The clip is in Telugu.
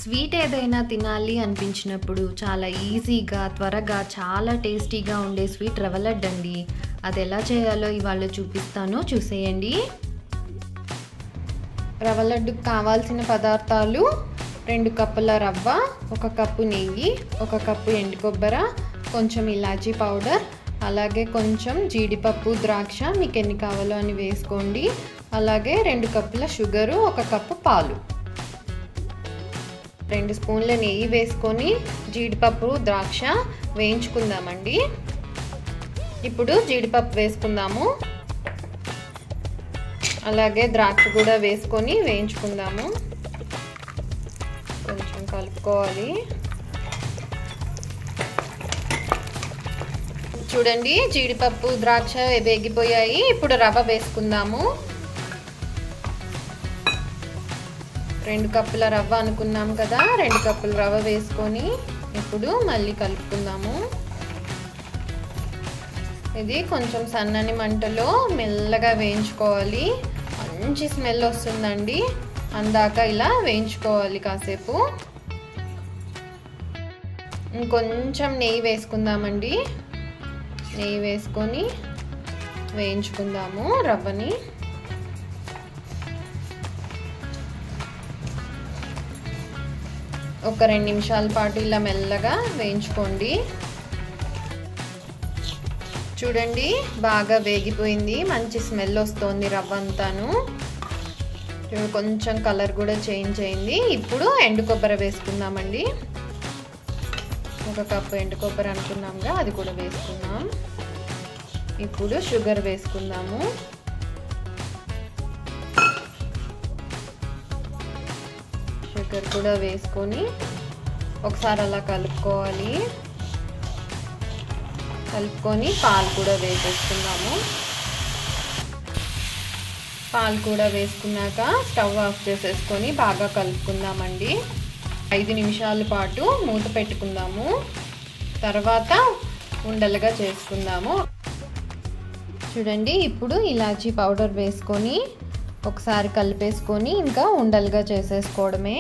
స్వీట్ ఏదైనా తినాలి అనిపించినప్పుడు చాలా ఈజీగా త్వరగా చాలా టేస్టీగా ఉండే స్వీట్ రవ్వ లడ్డు అండి. అది ఎలా చేయాలో ఇవాళ చూపిస్తాను, చూసేయండి. రవ్వ లడ్డుకు కావాల్సిన పదార్థాలు 2 కప్పుల రవ్వ, 1 కప్పు నెయ్యి, 1 కప్పు ఎండు కొబ్బరి, కొంచెం ఇలాచీ పౌడర్, అలాగే కొంచెం జీడిపప్పు, ద్రాక్ష మీకు ఎన్ని కావాలో అని వేసుకోండి. అలాగే 2 కప్పుల షుగరు, 1 కప్పు పాలు, 2 స్పూన్ల నెయ్యి వేసుకొని జీడిపప్పు, ద్రాక్ష వేయించుకుందామండి. ఇప్పుడు జీడిపప్పు వేసుకుందాము, అలాగే ద్రాక్ష కూడా వేసుకొని వేయించుకుందాము. కొంచెం కలుపుకోవాలి. చూడండి, జీడిపప్పు, ద్రాక్ష వేగిపోయాయి. ఇప్పుడు రవ్వ వేసుకుందాము. 2 కప్పుల రవ్వ అనుకున్నాం కదా, 2 కప్పుల రవ్వ వేసుకొని ఇప్పుడు మళ్ళీ కలుపుకుందాము. ఇది కొంచెం సన్నని మంటలో మెల్లగా వేయించుకోవాలి. మంచి స్మెల్ వస్తుందండి, అందాక ఇలా వేయించుకోవాలి కాసేపు. ఇంకొంచెం నెయ్యి వేసుకుందామండి. నెయ్యి వేసుకొని వేయించుకుందాము రవ్వని. ఒక 2 నిమిషాల పాటు ఇలా మెల్లగా వేయించుకోండి. చూడండి, బాగా వేగిపోయింది, మంచి స్మెల్ వస్తుంది రవ్వ అంతాను. కొంచెం కలర్ కూడా చేంజ్ అయింది. ఇప్పుడు ఎండు కొబ్బరి వేసుకుందామండి. 1 కప్పు ఎండు కొబ్బరి అనుకున్నాంగా, అది కూడా వేసుకుందాం. ఇప్పుడు షుగర్ వేసుకుందాము. షుగర్ కూడా వేసుకొని ఒకసారి అలా కలుపుకోవాలి. కలుపుకొని పాలు కూడా వేసేసుకుందాము. పాలు కూడా వేసుకున్నాక స్టవ్ ఆఫ్ చేసేసుకొని బాగా కలుపుకుందామండి. 5 నిమిషాల పాటు మూత పెట్టుకుందాము. తర్వాత ఉండలుగా చేసుకుందాము. చూడండి, ఇప్పుడు ఇలాచీ పౌడర్ వేసుకొని ఒకసారి కలిపేసుకొని ఇంకా ఉండలుగా చేసేసుకోవడమే.